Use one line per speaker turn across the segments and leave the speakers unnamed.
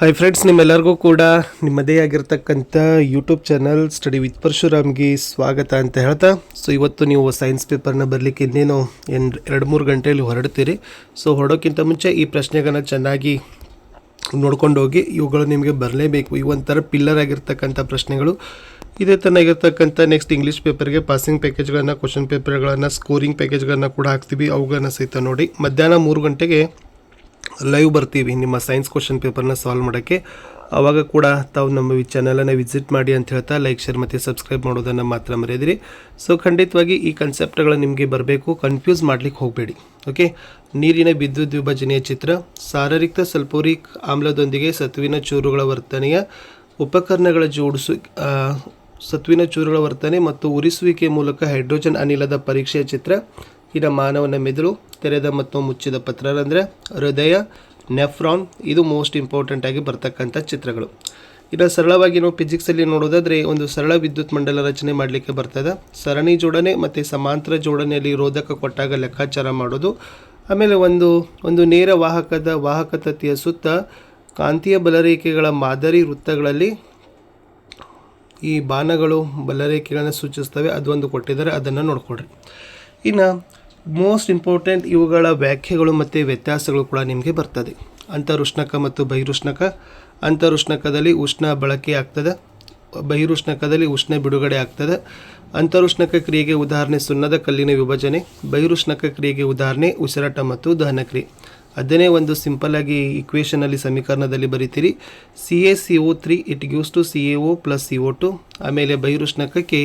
Hi friends, ನಿಮ್ಮೆಲ್ಲರಿಗೂ ಕೂಡ ನಿಮ್ಮದೇ ಆಗಿರ್ತಕ್ಕಂಥ ಯೂಟ್ಯೂಬ್ ಚಾನಲ್ ಸ್ಟಡಿ ವಿತ್ ಪರಶುರಾಮ್ಗೆ ಸ್ವಾಗತ ಅಂತ ಹೇಳ್ತಾ, ಸೊ ಇವತ್ತು ನೀವು ಸೈನ್ಸ್ ಪೇಪರ್ನ ಬರಲಿಕ್ಕೆ ಇನ್ನೇನು 2-3 ಗಂಟೆಯಲ್ಲಿ ಹೊರಡ್ತೀರಿ. ಸೊ ಹೊರಡೋಕ್ಕಿಂತ ಮುಂಚೆ ಈ ಪ್ರಶ್ನೆಗಳನ್ನ ಚೆನ್ನಾಗಿ ನೋಡ್ಕೊಂಡು ಹೋಗಿ. ಇವುಗಳು ನಿಮಗೆ ಬರಲೇಬೇಕು. ಈ ಒಂಥರ ಪಿಲ್ಲರ್ ಆಗಿರ್ತಕ್ಕಂಥ ಪ್ರಶ್ನೆಗಳು. ಇದೇ ತನ್ನಾಗಿರ್ತಕ್ಕಂಥ ನೆಕ್ಸ್ಟ್ ಇಂಗ್ಲೀಷ್ ಪೇಪರ್ಗೆ ಪಾಸಿಂಗ್ ಪ್ಯಾಕೇಜ್ಗಳನ್ನು, ಕ್ವಶನ್ ಪೇಪರ್ಗಳನ್ನು, ಸ್ಕೋರಿಂಗ್ ಪ್ಯಾಕೇಜ್ಗಳನ್ನು ಕೂಡ ಹಾಕ್ತೀವಿ. ಅವುಗಳನ್ನು ಸಹಿತ ನೋಡಿ. ಮಧ್ಯಾಹ್ನ 3 ಗಂಟೆಗೆ ಲೈವ್ ಬರ್ತೀವಿ ನಿಮ್ಮ ಸೈನ್ಸ್ ಕ್ವಶನ್ ಪೇಪರ್ನ ಸಾಲ್ವ್ ಮಾಡೋಕ್ಕೆ. ಆವಾಗ ಕೂಡ ತಾವು ನಮ್ಮ ಚಾನಲನ್ನು ವಿಸಿಟ್ ಮಾಡಿ ಅಂತ ಹೇಳ್ತಾ ಲೈಕ್, ಶೇರ್ ಮತ್ತು ಸಬ್ಸ್ಕ್ರೈಬ್ ಮಾಡೋದನ್ನು ಮಾತ್ರ ಮರೆಯದಿರಿ. ಸೊ ಖಂಡಿತವಾಗಿ ಈ ಕನ್ಸೆಪ್ಟ್ಗಳು ನಿಮಗೆ ಬರಬೇಕು. ಕನ್ಫ್ಯೂಸ್ ಮಾಡಲಿಕ್ಕೆ ಹೋಗಬೇಡಿ. ಓಕೆ. ನೀರಿನ ವಿದ್ಯುತ್ ವಿಭಜನೆಯ ಚಿತ್ರ, ಸಾರರಿಕ್ತ ಸಲ್ಫೋರಿಕ್ ಆಮ್ಲದೊಂದಿಗೆ ಸತುವಿನ ಚೂರುಗಳ ವರ್ತನೆಯ ಉಪಕರಣಗಳ ಸತುವಿನ ಚೂರುಗಳ ವರ್ತನೆ ಮತ್ತು ಉರಿಸುವಿಕೆ ಮೂಲಕ ಹೈಡ್ರೋಜನ್ ಅನಿಲದ ಪರೀಕ್ಷೆಯ ಚಿತ್ರ. ಇನ್ನು ಮಾನವನ ಮೆದುಳು, ತೆರೆದ ಮತ್ತು ಮುಚ್ಚಿದ ಪತ್ರರಂಧ್ರ, ಹೃದಯ, ನೆಫ್ರಾನ್. ಇದು ಮೋಸ್ಟ್ ಇಂಪಾರ್ಟೆಂಟ್ ಆಗಿ ಬರ್ತಕ್ಕಂಥ ಚಿತ್ರಗಳು. ಇನ್ನು ಸರಳವಾಗಿ ನಾವು ಫಿಸಿಕ್ಸಲ್ಲಿ ನೋಡೋದಾದರೆ ಒಂದು ಸರಳ ವಿದ್ಯುತ್ ಮಂಡಲ ರಚನೆ ಮಾಡಲಿಕ್ಕೆ ಬರ್ತದೆ. ಸರಣಿ ಜೋಡಣೆ ಮತ್ತು ಸಮಾಂತರ ಜೋಡಣೆಯಲ್ಲಿ ರೋಧಕ ಕೊಟ್ಟಾಗ ಲೆಕ್ಕಾಚಾರ ಮಾಡೋದು. ಆಮೇಲೆ ಒಂದು ನೇರ ವಾಹಕತೆಯ ಸುತ್ತ ಕಾಂತೀಯ ಬಲರೇಖೆಗಳ ಮಾದರಿ ವೃತ್ತಗಳಲ್ಲಿ ಈ ಬಾಣಗಳು ಬಲರೇಖೆಗಳನ್ನು ಸೂಚಿಸ್ತವೆ. ಅದೊಂದು ಕೊಟ್ಟಿದ್ದಾರೆ, ಅದನ್ನು ನೋಡ್ಕೊಳ್ರಿ. ಇನ್ನು ಮೋಸ್ಟ್ ಇಂಪಾರ್ಟೆಂಟ್ ಇವುಗಳ ವ್ಯಾಖ್ಯೆಗಳು ಮತ್ತು ವ್ಯತ್ಯಾಸಗಳು ಕೂಡ ನಿಮಗೆ ಬರ್ತದೆ. ಅಂತರುಷ್ಣಕ ಮತ್ತು ಬಹಿರುಷ್ಣಕ. ಅಂತರುಷ್ಣಕದಲ್ಲಿ ಉಷ್ಣ ಬಳಕೆ ಆಗ್ತದೆ, ಬಹಿರುಷ್ಣಕದಲ್ಲಿ ಉಷ್ಣ ಬಿಡುಗಡೆ ಆಗ್ತದೆ. ಅಂತರುಷ್ಣಕ ಕ್ರಿಯೆಗೆ ಉದಾಹರಣೆ ಸುಣ್ಣದ ಕಲ್ಲಿನ ವಿಭಜನೆ, ಬಹಿರುಷ್ಣಕ ಕ್ರಿಯೆಗೆ ಉದಾಹರಣೆ ಉಸಿರಾಟ ಮತ್ತು ದಹನ ಕ್ರಿಯೆ. ಅದನ್ನೇ ಒಂದು ಸಿಂಪಲ್ ಆಗಿ ಇಕ್ವೇಷನಲ್ಲಿ ಸಮೀಕರಣದಲ್ಲಿ ಬರೀತೀರಿ. CaCO3 it gives to CaO plus CO2. ಆಮೇಲೆ ಬಹಿರುಷ್ಣಕಕ್ಕೆ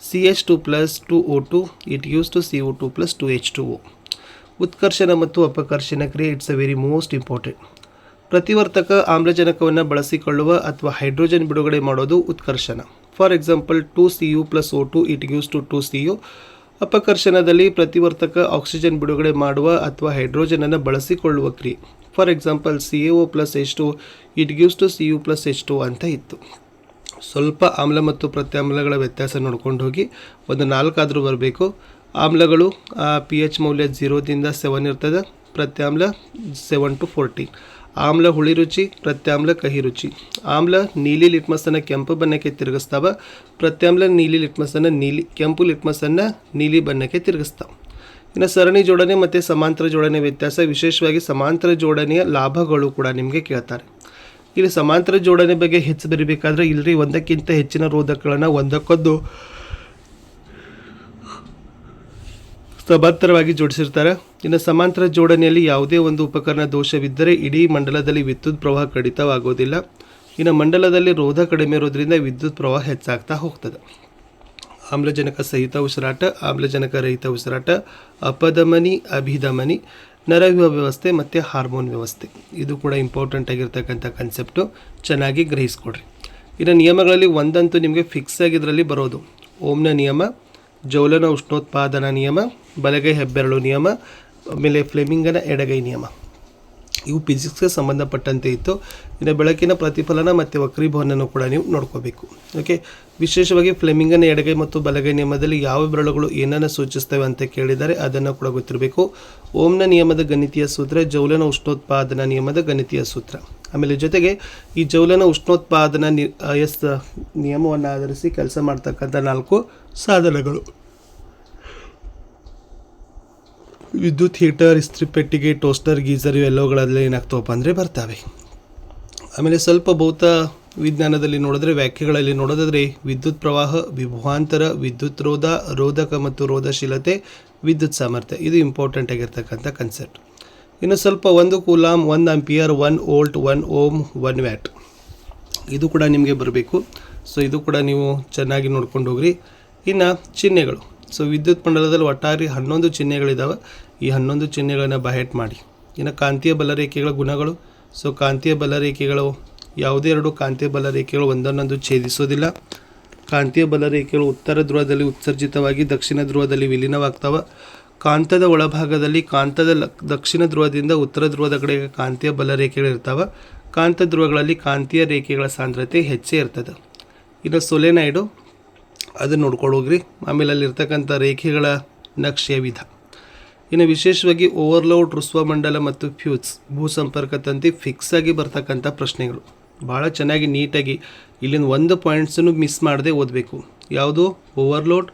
CH2 plus 2O2 it gives to CO2 plus 2H2O. ಉತ್ಕರ್ಷಣ ಮತ್ತು ಅಪಕರ್ಷಣ ಕ್ರಿಯೆ it's a very most important. ಪ್ರತಿವರ್ತಕ ಆಮ್ಲಜನಕವನ್ನು ಬಳಸಿಕೊಳ್ಳುವ ಅಥವಾ ಹೈಡ್ರೋಜನ್ ಬಿಡುಗಡೆ ಮಾಡೋದು ಉತ್ಕರ್ಷಣ. For example 2Cu plus O2 it gives to 2Cu. ಅಪಕರ್ಷಣದಲ್ಲಿ ಪ್ರತಿವರ್ತಕ ಆಕ್ಸಿಜನ್ ಬಿಡುಗಡೆ ಮಾಡುವ ಅಥವಾ ಹೈಡ್ರೋಜನನ್ನು ಬಳಸಿಕೊಳ್ಳುವ ಕ್ರಿಯೆ. For example CaO plus H2 it gives to Cu plus H2 ಅಂತ ಇತ್ತು. ಸ್ವಲ್ಪ ಆಮ್ಲ ಮತ್ತು ಪ್ರತ್ಯಾಮ್ಲಗಳ ವ್ಯತ್ಯಾಸ ನೋಡ್ಕೊಂಡು ಹೋಗಿ. ಒಂದು 4 ಆದರೂ ಬರಬೇಕು. ಆಮ್ಲಗಳು pH ಮೌಲ್ಯ 0ದಿಂದ 7 ಇರ್ತದೆ. ಪ್ರತ್ಯಾಮ್ಲ 7 to 14. ಆಮ್ಲ ಹುಳಿ ರುಚಿ, ಪ್ರತ್ಯಾಮ್ಲ ಕಹಿ ರುಚಿ. ಆಮ್ಲ ನೀಲಿ ಲಿಟ್ಮಸನ್ನು ಕೆಂಪು ಬಣ್ಣಕ್ಕೆ ತಿರುಗಿಸ್ತಾವ. ಪ್ರತ್ಯಾಮ್ಲ ಕೆಂಪು ಲಿಟ್ಮಸನ್ನು ನೀಲಿ ಬಣ್ಣಕ್ಕೆ ತಿರುಗಿಸ್ತಾವೆ. ಇನ್ನು ಸರಣಿ ಜೋಡಣೆ ಮತ್ತು ಸಮಾಂತರ ಜೋಡಣೆ ವ್ಯತ್ಯಾಸ. ವಿಶೇಷವಾಗಿ ಸಮಾಂತರ ಜೋಡಣೆಯ ಲಾಭಗಳು ಕೂಡ ನಿಮಗೆ ಕೇಳ್ತಾರೆ. ಇಲ್ಲಿ ಸಮಾಂತರ ಜೋಡಣೆ ಬಗ್ಗೆ ಹೆಚ್ಚು ಬರೀಬೇಕಾದ್ರೆ ಇಲ್ಲರಿ ಒಂದಕ್ಕಿಂತ ಹೆಚ್ಚಿನ ರೋಧಕಗಳನ್ನು ಒಂದಕ್ಕೊಂದು ಸಮಾಂತರವಾಗಿ ಜೋಡಿಸಿರ್ತಾರೆ. ಇನ್ನು ಸಮಾಂತರ ಜೋಡಣೆಯಲ್ಲಿ ಯಾವುದೇ ಒಂದು ಉಪಕರಣ ದೋಷವಿದ್ದರೆ ಇಡೀ ಮಂಡಲದಲ್ಲಿ ವಿದ್ಯುತ್ ಪ್ರವಾಹ ಕಡಿತವಾಗೋದಿಲ್ಲ. ಇನ್ನು ಮಂಡಲದಲ್ಲಿ ರೋಧ ಕಡಿಮೆ ಇರೋದ್ರಿಂದ ವಿದ್ಯುತ್ ಪ್ರವಾಹ ಹೆಚ್ಚಾಗ್ತಾ ಹೋಗ್ತದೆ. ಆಮ್ಲಜನಕ ಸಹಿತ ಉಸಿರಾಟ, ಆಮ್ಲಜನಕ ರಹಿತ ಉಸಿರಾಟ, ಅಪಧಮನಿ, ಅಭಿಧಮನಿ, ನರವ್ಯೂಹ ವ್ಯವಸ್ಥೆ ಮತ್ತು ಹಾರ್ಮೋನ್ ವ್ಯವಸ್ಥೆ. ಇದು ಕೂಡ ಇಂಪಾರ್ಟೆಂಟ್ ಆಗಿರ್ತಕ್ಕಂಥ ಕನ್ಸೆಪ್ಟು. ಚೆನ್ನಾಗಿ ಗ್ರಹಿಸ್ಕೊಡ್ರಿ. ಇನ್ನು ನಿಯಮಗಳಲ್ಲಿ ಒಂದಂತೂ ನಿಮಗೆ ಫಿಕ್ಸ್ ಆಗಿದ್ರಲ್ಲಿ ಬರೋದು ಓಮ್ನ ನಿಯಮ, ಜೌಲನ ಉಷ್ಣೋತ್ಪಾದನಾ ನಿಯಮ, ಬಲಗೈ ಹೆಬ್ಬೆರಳು ನಿಯಮ, ಆಮೇಲೆ ಫ್ಲೆಮಿಂಗನ ಎಡಗೈ ನಿಯಮ. ಇವು ಫಿಸಿಕ್ಸ್ಗೆ ಸಂಬಂಧಪಟ್ಟಂತೆ ಇತ್ತು. ಇನ್ನು ಬೆಳಕಿನ ಪ್ರತಿಫಲನ ಮತ್ತು ವಕ್ರೀಭವನನ್ನು ಕೂಡ ನೀವು ನೋಡ್ಕೋಬೇಕು. ಓಕೆ. ವಿಶೇಷವಾಗಿ ಫ್ಲೆಮಿಂಗನ ಎಡಗೈ ಮತ್ತು ಬಲಗೈ ನಿಯಮದಲ್ಲಿ ಯಾವ ಬೆರಳುಗಳು ಏನನ್ನು ಸೂಚಿಸ್ತವೆ ಅಂತ ಕೇಳಿದರೆ ಅದನ್ನು ಕೂಡ ಗೊತ್ತಿರಬೇಕು. ಓಮ್ನ ನಿಯಮದ ಗಣಿತೀಯ ಸೂತ್ರ, ಜೌಲನ ಉಷ್ಣೋತ್ಪಾದನಾ ನಿಯಮದ ಗಣಿತೀಯ ಸೂತ್ರ. ಆಮೇಲೆ ಜೊತೆಗೆ ಈ ಜೌಲನ ಉಷ್ಣೋತ್ಪಾದನಾ ನಿಯಮವನ್ನು ಆಧರಿಸಿ ಕೆಲಸ ಮಾಡ್ತಕ್ಕಂಥ 4 ಸಾಧನಗಳು: ವಿದ್ಯುತ್ ಹೀಟರ್, ಇಸ್ತ್ರಿ ಪೆಟ್ಟಿಗೆ, ಟೋಸ್ಟರ್, ಗೀಸರ್. ಇವೆಲ್ಲವುಗಳಲ್ಲಿ ಏನಾಗ್ತವಪ್ಪ ಅಂದರೆ ಬರ್ತವೆ. ಆಮೇಲೆ ಸ್ವಲ್ಪ ಭೌತ ವಿಜ್ಞಾನದಲ್ಲಿ ನೋಡಿದ್ರೆ, ವ್ಯಾಖ್ಯೆಗಳಲ್ಲಿ ನೋಡೋದಾದರೆ ವಿದ್ಯುತ್ ಪ್ರವಾಹ, ವಿಭವಾಂತರ, ವಿದ್ಯುತ್ ರೋಧ, ರೋಧಕ ಮತ್ತು ರೋಧಶೀಲತೆ, ವಿದ್ಯುತ್ ಸಾಮರ್ಥ್ಯ. ಇದು ಇಂಪಾರ್ಟೆಂಟ್ ಆಗಿರ್ತಕ್ಕಂಥ ಕನ್ಸೆಪ್ಟ್. ಇನ್ನು ಸ್ವಲ್ಪ 1 ಕೂಲಾಮ್, 1 ಆಂಪಿಯರ್, 1 ವೋಲ್ಟ್, 1 ಓಮ್, 1 ವ್ಯಾಟ್. ಇದು ಕೂಡ ನಿಮಗೆ ಬರಬೇಕು. ಸೊ ಇದು ಕೂಡ ನೀವು ಚೆನ್ನಾಗಿ ನೋಡ್ಕೊಂಡು ಹೋಗ್ರಿ. ಇನ್ನು ಚಿಹ್ನೆಗಳು. ಸೊ ವಿದ್ಯುತ್ ಮಂಡಲದಲ್ಲಿ ಒಟ್ಟಾರೆ 11 ಚಿಹ್ನೆಗಳಿದ್ದಾವೆ. ಈ 11 ಚಿಹ್ನೆಗಳನ್ನು ಬಹೆಟ್ ಮಾಡಿ. ಇನ್ನು ಕಾಂತೀಯ ಬಲರೇಖೆಗಳ ಗುಣಗಳು. ಸೊ ಕಾಂತೀಯ ಬಲರೇಖೆಗಳು ಯಾವುದೇ 2 ಕಾಂತೀಯ ಬಲರೇಖೆಗಳು ಒಂದನ್ನೊಂದು ಛೇದಿಸೋದಿಲ್ಲ. ಕಾಂತೀಯ ಬಲರೇಖೆಗಳು ಉತ್ತರ ಧ್ರುವದಲ್ಲಿ ಉತ್ಸರ್ಜಿತವಾಗಿ ದಕ್ಷಿಣ ಧ್ರುವದಲ್ಲಿ ವಿಲೀನವಾಗ್ತವೆ. ಕಾಂತದ ಒಳಭಾಗದಲ್ಲಿ ಕಾಂತದ ದಕ್ಷಿಣ ಧ್ರುವದಿಂದ ಉತ್ತರ ಧ್ರುವದ ಕಡೆಗೆ ಕಾಂತೀಯ ಬಲರೇಖೆಗಳಿರ್ತಾವೆ. ಕಾಂತ ಧ್ರುವಗಳಲ್ಲಿ ಕಾಂತೀಯ ರೇಖೆಗಳ ಸಾಂದ್ರತೆ ಹೆಚ್ಚೇ ಇರ್ತದೆ. ಇನ್ನು ಸೊಲೆನಾಯ್ಡು, ಅದನ್ನು ನೋಡ್ಕೊಳ್ಳೋಗ್ರಿ. ಆಮೇಲೆ ಅಲ್ಲಿರ್ತಕ್ಕಂಥ ರೇಖೆಗಳ ನಕ್ಷೆಯ ವಿಧ. ಇನ್ನು ವಿಶೇಷವಾಗಿ ಓವರ್ಲೋಡ್, ಋಸ್ವಮಂಡಲ ಮತ್ತು ಫ್ಯೂಸ್ ಭೂ ಸಂಪರ್ಕ ತಂತಿ ಫಿಕ್ಸ್ ಆಗಿ ಬರ್ತಕ್ಕಂಥ ಪ್ರಶ್ನೆಗಳು. ಭಾಳ ಚೆನ್ನಾಗಿ ನೀಟಾಗಿ ಇಲ್ಲಿಂದ ಒಂದು ಪಾಯಿಂಟ್ಸನ್ನು ಮಿಸ್ ಮಾಡದೆ ಓದಬೇಕು. ಯಾವುದು? ಓವರ್ಲೋಡ್,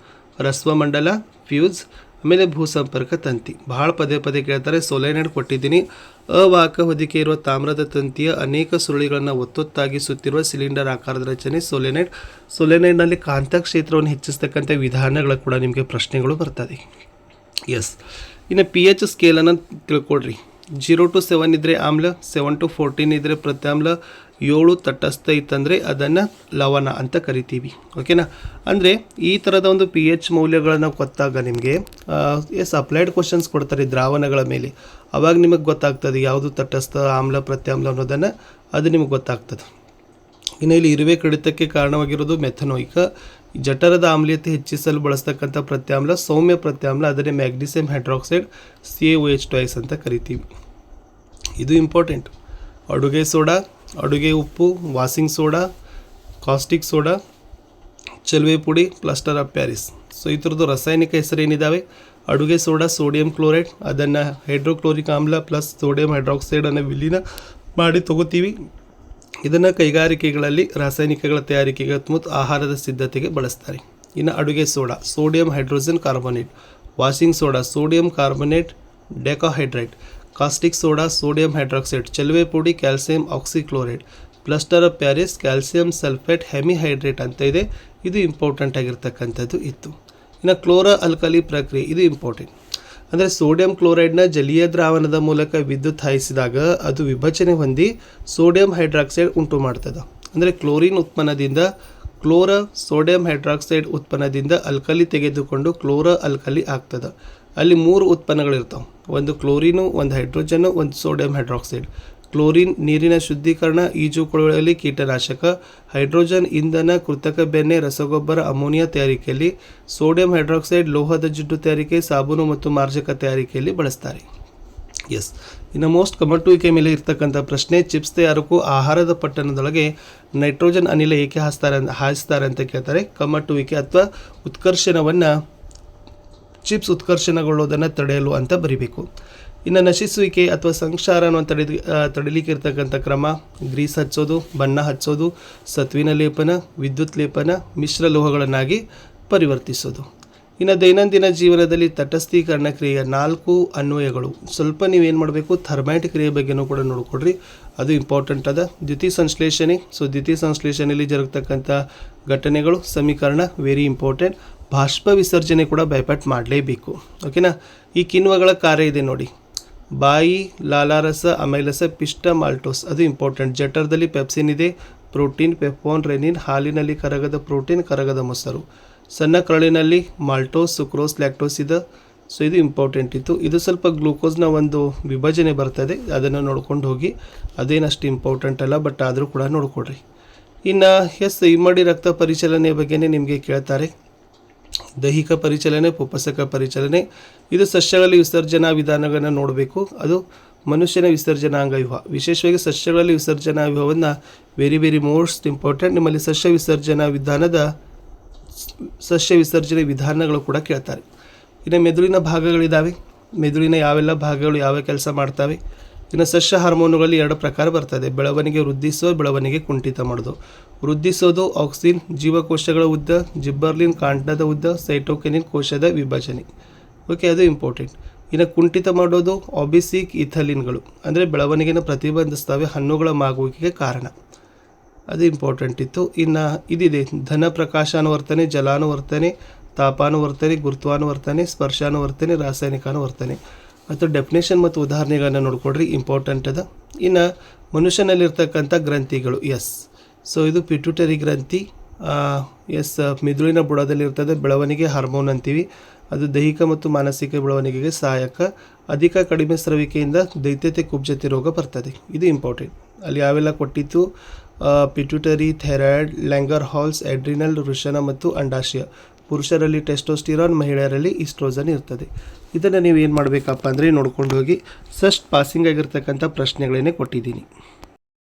ರಸ್ವಮಂಡಲ, ಫ್ಯೂಸ್, ಆಮೇಲೆ ಭೂಸಂಪರ್ಕ ತಂತಿ. ಭಾಳ ಪದೇ ಪದೇ ಕೇಳ್ತಾರೆ. ಸೊಲೆನಾಯ್ಡ್ ಕೊಟ್ಟಿದ್ದೀನಿ. ಅವಾಹಕ ಹೊದಿಕೆ ಇರುವ ತಾಮ್ರದ ತಂತಿಯ ಅನೇಕ ಸುರುಳಿಗಳನ್ನು ಒತ್ತೊತ್ತಾಗಿ ಸುತ್ತಿರುವ ಸಿಲಿಂಡರ್ ಆಕಾರದ ರಚನೆ ಸೊಲೆನಾಯ್ಡ್. ಸೊಲೆನಾಯ್ಡ್ನಲ್ಲಿ ಕಾಂತ ಕ್ಷೇತ್ರವನ್ನು ಹೆಚ್ಚಿಸ್ತಕ್ಕಂಥ ವಿಧಾನಗಳ ಕೂಡ ನಿಮಗೆ ಪ್ರಶ್ನೆಗಳು ಬರ್ತದೆ. ಎಸ್. ಇನ್ನು pH ಸ್ಕೇಲನ್ನು ತಿಳ್ಕೊಡ್ರಿ. 0 to 7 ಇದ್ದರೆ ಆಮ್ಲ, 7 to 14 ಇದ್ದರೆ ಪ್ರತ್ಯಾಮ್ಲ, 7 ತಟಸ್ಥ ಇತ್ತಂದರೆ ಅದನ್ನು ಲವಣ ಅಂತ ಕರಿತೀವಿ. ಓಕೆನಾ? ಅಂದರೆ ಈ ಥರದ ಒಂದು pH ಮೌಲ್ಯಗಳನ್ನು ಗೊತ್ತಾಗ ನಿಮಗೆ ಅಪ್ಲೈಡ್ ಕ್ವಶನ್ಸ್ ಕೊಡ್ತಾರೆ ದ್ರಾವಣಗಳ ಮೇಲೆ. ಆವಾಗ ನಿಮಗೆ ಗೊತ್ತಾಗ್ತದೆ ಯಾವುದು ತಟಸ್ಥ, ಆಮ್ಲ, ಪ್ರತ್ಯಾಮ್ಲ ಅನ್ನೋದನ್ನು ಅದು ನಿಮಗೆ ಗೊತ್ತಾಗ್ತದೆ. ಇನ್ನು ಇಲ್ಲಿ ಇರುವೆ ಕಡಿತಕ್ಕೆ ಕಾರಣವಾಗಿರೋದು ಮೆಥನೋಯಿಕ. ಜಠರದ ಆಮ್ಲೀಯತೆ ಹೆಚ್ಚಿಸಲು ಬಳಸ್ತಕ್ಕಂಥ ಪ್ರತ್ಯಾಮ್ಲ ಸೌಮ್ಯ ಪ್ರತ್ಯಾಮ್ಲ, ಅದನ್ನೇ ಮ್ಯಾಗ್ನೀಸಿಯಂ ಹೈಡ್ರಾಕ್ಸೈಡ್ CaOH2 ಅಂತ ಕರಿತೀವಿ. ಇದು ಇಂಪಾರ್ಟೆಂಟ್. ಅಡುಗೆ ಸೋಡಾ, ಅಡುಗೆ ಉಪ್ಪು, ವಾಷಿಂಗ್ ಸೋಡಾ, ಕಾಸ್ಟಿಕ್ ಸೋಡಾ, ಚೆಲುವೆ ಪುಡಿ, ಪ್ಲಾಸ್ಟರ್ ಆಫ್ ಪ್ಯಾರಿಸ್. ಸೊ ಈ ಥರದ್ದು ರಾಸಾಯನಿಕ ಹೆಸರೇನಿದ್ದಾವೆ? ಅಡುಗೆ ಸೋಡಾ ಸೋಡಿಯಂ ಕ್ಲೋರೈಡ್, ಅದನ್ನು ಹೈಡ್ರೋಕ್ಲೋರಿಕ್ ಆಮ್ಲ ಪ್ಲಸ್ ಸೋಡಿಯಂ ಹೈಡ್ರಾಕ್ಸೈಡನ್ನು ವಿಲೀನ ಮಾಡಿ ತಗೋತೀವಿ. ಇದನ್ನು ಕೈಗಾರಿಕೆಗಳಲ್ಲಿ ರಾಸಾಯನಿಕಗಳ ತಯಾರಿಕೆಗೆ ಮತ್ತು ಆಹಾರದ ಸಿದ್ಧತೆಗೆ ಬಳಸ್ತಾರೆ. ಇನ್ನು ಅಡುಗೆ soda sodium hydrogen carbonate, washing soda sodium carbonate decahydrate, caustic soda sodium hydroxide, ಚೆಲುವೆ ಪುಡಿ calcium oxychloride, plaster of Paris calcium sulphate hemihydrate ಅಂತ ಇದೆ. ಇದು ಇಂಪಾರ್ಟೆಂಟ್ ಆಗಿರ್ತಕ್ಕಂಥದ್ದು ಇತ್ತು. ಇನ್ನು ಕ್ಲೋರೋ ಅಲ್ಕಲಿ ಪ್ರಕ್ರಿಯೆ, ಇದು ಇಂಪಾರ್ಟೆಂಟ್. ಅಂದರೆ ಸೋಡಿಯಂ ಕ್ಲೋರೈಡ್ನ ಜಲೀಯ ದ್ರಾವಣದ ಮೂಲಕ ವಿದ್ಯುತ್ ಹಾಯಿಸಿದಾಗ ಅದು ವಿಭಜನೆ ಹೊಂದಿ ಸೋಡಿಯಂ ಹೈಡ್ರಾಕ್ಸೈಡ್ ಉಂಟು ಮಾಡ್ತದೆ. ಅಂದರೆ ಕ್ಲೋರಿನ್ ಉತ್ಪನ್ನದಿಂದ ಸೋಡಿಯಂ ಹೈಡ್ರಾಕ್ಸೈಡ್ ಉತ್ಪನ್ನದಿಂದ ಅಲ್ಕಲಿ ತೆಗೆದುಕೊಂಡು ಕ್ಲೋರೋ ಅಲ್ಕಲಿ ಆಗ್ತದೆ. ಅಲ್ಲಿ 3 ಉತ್ಪನ್ನಗಳಿರ್ತಾವೆ. ಒಂದು ಕ್ಲೋರಿನು, ಒಂದು ಹೈಡ್ರೋಜನ್ನು, ಒಂದು ಸೋಡಿಯಂ ಹೈಡ್ರಾಕ್ಸೈಡ್. ಕ್ಲೋರಿನ್ ನೀರಿನ ಶುದ್ಧೀಕರಣ, ಈಜುಕೊಳಗಳಲ್ಲಿ ಕೀಟನಾಶಕ. ಹೈಡ್ರೋಜನ್ ಇಂಧನ, ಕೃತಕ ಬೆಣ್ಣೆ, ರಸಗೊಬ್ಬರ, ಅಮೋನಿಯಾ ತಯಾರಿಕೆಯಲ್ಲಿ. ಸೋಡಿಯಂ ಹೈಡ್ರಾಕ್ಸೈಡ್ ಲೋಹದ ಜಿಡ್ಡು ತಯಾರಿಕೆ, ಸಾಬೂನು ಮತ್ತು ಮಾರ್ಜಕ ತಯಾರಿಕೆಯಲ್ಲಿ ಬಳಸ್ತಾರೆ. ಎಸ್. ಇನ್ನು ಮೋಸ್ಟ್ ಕಮಟುವಿಕೆ ಮೇಲೆ ಇರ್ತಕ್ಕಂಥ ಪ್ರಶ್ನೆ, ಚಿಪ್ಸ್ ತಯಾರಕ್ಕೂ ಆಹಾರದ ಪಟ್ಟಣದೊಳಗೆ ನೈಟ್ರೋಜನ್ ಅನಿಲ ಏಕೆ ಹಾಯಿಸ್ತಾರೆ ಅಂತ ಕೇಳ್ತಾರೆ. ಕಮಟುವಿಕೆ ಅಥವಾ ಉತ್ಕರ್ಷಣವನ್ನು, ಚಿಪ್ಸ್ ಉತ್ಕರ್ಷಣಗೊಳ್ಳೋದನ್ನು ತಡೆಯಲು ಅಂತ ಬರಿಬೇಕು. ಇನ್ನು ನಶಿಸುವಿಕೆ ಅಥವಾ ಸಂಕ್ಷಾರವನ್ನು ತಡಿಲಿಕ್ಕೆ ಇರ್ತಕ್ಕಂಥ ಕ್ರಮ, ಗ್ರೀಸ್ ಹಚ್ಚೋದು, ಬಣ್ಣ ಹಚ್ಚೋದು, ಸತ್ವಿನ ಲೇಪನ, ವಿದ್ಯುತ್ ಲೇಪನ, ಮಿಶ್ರ ಲೋಹಗಳನ್ನಾಗಿ ಪರಿವರ್ತಿಸೋದು. ಇನ್ನು ದೈನಂದಿನ ಜೀವನದಲ್ಲಿ ತಟಸ್ಥೀಕರಣ ಕ್ರಿಯೆಯ 4 ಅನ್ವಯಗಳು. ಸ್ವಲ್ಪ ನೀವೇನು ಮಾಡಬೇಕು, ಥರ್ಮೈಟ್ ಕ್ರಿಯೆ ಬಗ್ಗೆನೂ ಕೂಡ ನೋಡ್ಕೊಡ್ರಿ, ಅದು ಇಂಪಾರ್ಟೆಂಟ್ ಅದ. ದ್ಯುತಿ ಸಂಶ್ಲೇಷಣೆ, ಸೊ ದ್ಯುತಿ ಸಂಶ್ಲೇಷಣೆಯಲ್ಲಿ ಜರುಗತಕ್ಕಂಥ ಘಟನೆಗಳು, ಸಮೀಕರಣ ವೆರಿ ಇಂಪಾರ್ಟೆಂಟ್. ಬಾಷ್ಪ ವಿಸರ್ಜನೆ ಕೂಡ ಬೈಪಾಟ್ ಮಾಡಲೇಬೇಕು. ಓಕೆನಾ? ಈ ಕಿಣ್ವಗಳ ಕಾರ್ಯ ಇದೆ ನೋಡಿ, ಬಾಯಿ, ಲಾಲಾರಸ, ಅಮೈಲಸ, ಪಿಷ್ಟ, ಮಾಲ್ಟೋಸ್, ಅದು ಇಂಪಾರ್ಟೆಂಟ್. ಜಠರದಲ್ಲಿ ಪೆಪ್ಸಿನ್ ಇದೆ, ಪ್ರೋಟೀನ್, ಪೆಪ್ಪಾನ್, ರೆನಿನ್. ಹಾಲಿನಲ್ಲಿ ಕರಗದ ಪ್ರೋಟೀನ್, ಕರಗದ ಮೊಸರು. ಸಣ್ಣ ಕರಳಿನಲ್ಲಿ ಮಾಲ್ಟೋಸ್, ಸುಕ್ರೋಸ್, ಲ್ಯಾಕ್ಟೋಸ್ ಇದೆ. ಸೊ ಇದು ಇಂಪಾರ್ಟೆಂಟ್ ಇತ್ತು. ಇದು ಸ್ವಲ್ಪ ಗ್ಲೂಕೋಸ್ನ ಒಂದು ವಿಭಜನೆ ಬರ್ತದೆ, ಅದನ್ನು ನೋಡ್ಕೊಂಡು ಹೋಗಿ. ಅದೇನಷ್ಟು ಇಂಪಾರ್ಟೆಂಟ್ ಅಲ್ಲ, ಬಟ್ ಆದರೂ ಕೂಡ ನೋಡ್ಕೊಡ್ರಿ. ಇನ್ನು ಇಮ್ಮಡಿ ರಕ್ತ ಪರಿಚಲನೆ ಬಗ್ಗೆನೇ ನಿಮಗೆ ಕೇಳ್ತಾರೆ. ದೈಹಿಕ ಪರಿಚಲನೆ, ಪುಪ್ಪಸಕ ಪರಿಚಲನೆ, ಇದು ಸಸ್ಯಗಳಲ್ಲಿ ವಿಸರ್ಜನಾ ವಿಧಾನಗಳನ್ನು ನೋಡಬೇಕು. ಅದು ಮನುಷ್ಯನ ವಿಸರ್ಜನಾಂಗ ವ್ಯೂಹ, ವಿಶೇಷವಾಗಿ ಸಸ್ಯಗಳಲ್ಲಿ ವಿಸರ್ಜನಾ ವ್ಯೂಹವನ್ನು ವೆರಿ ಮೋಸ್ಟ್ ಇಂಪಾರ್ಟೆಂಟ್. ನಿಮ್ಮಲ್ಲಿ ಸಸ್ಯ ವಿಸರ್ಜನೆ ವಿಧಾನಗಳು ಕೂಡ ಕೇಳ್ತಾರೆ. ಇನ್ನು ಮೆದುಳಿನ ಭಾಗಗಳಿದ್ದಾವೆ. ಮೆದುಳಿನ ಯಾವೆಲ್ಲ ಭಾಗಗಳು ಯಾವ ಕೆಲಸ ಮಾಡ್ತವೆ? ಇನ್ನು ಸಸ್ಯ ಹಾರ್ಮೋನುಗಳಲ್ಲಿ 2 ಪ್ರಕಾರ ಬರ್ತದೆ. ಬೆಳವಣಿಗೆ ವೃದ್ಧಿಸೋ, ಬೆಳವಣಿಗೆ ಕುಂಠಿತ ಮಾಡೋದು. ವೃದ್ಧಿಸೋದು ಆಕ್ಸಿನ್, ಜೀವಕೋಶಗಳ ಉದ್ದ, ಜಿಬ್ಬರ್ಲಿನ್ ಕಾಂಡದ ಉದ್ದ, ಸೈಟೋಕಿನಿನ್ ಕೋಶದ ವಿಭಜನೆ. ಓಕೆ, ಅದು ಇಂಪಾರ್ಟೆಂಟ್. ಇನ್ನು ಕುಂಠಿತ ಮಾಡೋದು ಆಬಿಸಿಕ್ ಇಥಲಿನ್ಗಳು, ಅಂದರೆ ಬೆಳವಣಿಗೆಯನ್ನು ಪ್ರತಿಬಂಧಿಸ್ತವೆ, ಹಣ್ಣುಗಳ ಮಾಗುವಿಕೆಗೆ ಕಾರಣ. ಅದು ಇಂಪಾರ್ಟೆಂಟ್ ಇತ್ತು. ಇನ್ನು ಇದಿದೆ, ಧನ ಪ್ರಕಾಶಾನುವರ್ತನೆ, ಜಲಾನುವರ್ತನೆ, ತಾಪಾನುವರ್ತನೆ, ಗುರುತ್ವಾನುವರ್ತನೆ, ಸ್ಪರ್ಶಾನುವರ್ತನೆ, ರಾಸಾಯನಿಕಾನುವರ್ತನೆ. ಮತ್ತು ಡೆಫಿನೇಷನ್ ಮತ್ತು ಉದಾಹರಣೆಗಳನ್ನು ನೋಡ್ಕೊಡ್ರಿ, ಇಂಪಾರ್ಟೆಂಟ್ ಅದ. ಇನ್ನು ಮನುಷ್ಯನಲ್ಲಿರ್ತಕ್ಕಂಥ ಗ್ರಂಥಿಗಳು, ಎಸ್. ಸೊ ಇದು ಪಿಟ್ಯೂಟರಿ ಗ್ರಂಥಿ, ಎಸ್. ಮಿದುಳಿನ ಬುಡದಲ್ಲಿರ್ತದೆ, ಬೆಳವಣಿಗೆ ಹಾರ್ಮೋನ್ ಅಂತೀವಿ. ಅದು ದೈಹಿಕ ಮತ್ತು ಮಾನಸಿಕ ಬೆಳವಣಿಗೆಗೆ ಸಹಾಯಕ. ಅಧಿಕ ಕಡಿಮೆ ಸ್ರವಿಕೆಯಿಂದ ದೈತ್ಯತೆ ಕುಬ್ಜತೆ ರೋಗ ಬರ್ತದೆ. ಇದು ಇಂಪಾರ್ಟೆಂಟ್. ಅಲ್ಲಿ ಯಾವೆಲ್ಲ ಕೊಟ್ಟಿತ್ತು? ಪಿಟ್ಯೂಟರಿ, ಥೈರಾಯ್ಡ್, ಲ್ಯಾಂಗರ್ ಹಾಲ್ಸ್, ಎಡ್ರಿನಲ್, ವೃಷಣ ಮತ್ತು ಅಂಡಾಶಯ. ಪುರುಷರಲ್ಲಿ ಟೆಸ್ಟೋಸ್ಟಿರಾನ್, ಮಹಿಳೆಯರಲ್ಲಿ ಈಸ್ಟ್ರೋಜನ್ ಇರ್ತದೆ. ಇದನ್ನು ನೀವು ಏನು ಮಾಡಬೇಕಪ್ಪ ಅಂದರೆ ನೋಡ್ಕೊಂಡು ಹೋಗಿ. ಫಸ್ಟ್ ಪಾಸಿಂಗ್ ಆಗಿರ್ತಕ್ಕಂಥ ಪ್ರಶ್ನೆಗಳನ್ನೇ ಕೊಟ್ಟಿದ್ದೀನಿ.